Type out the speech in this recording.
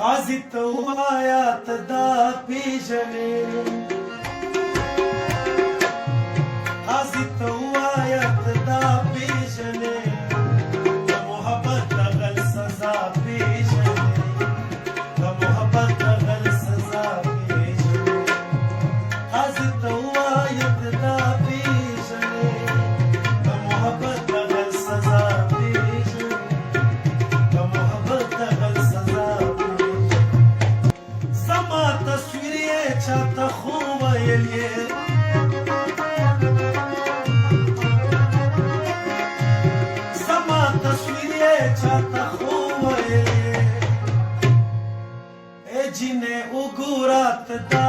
قاضي ته ووایه ته دا پېژنې قاضي ته ووایه ته دا پېژنې د محبت د غل سزا پېژنې د محبت د غل سزا پېژنې قاضي ته ووایه ته دا پېژنې د محبت د غل سزا پېژنې د محبت د غل سزا زما تصویر یې چاته خو ویل یې زما تصویر یې چاته خو ویل یې ای جینې وګوره ته دا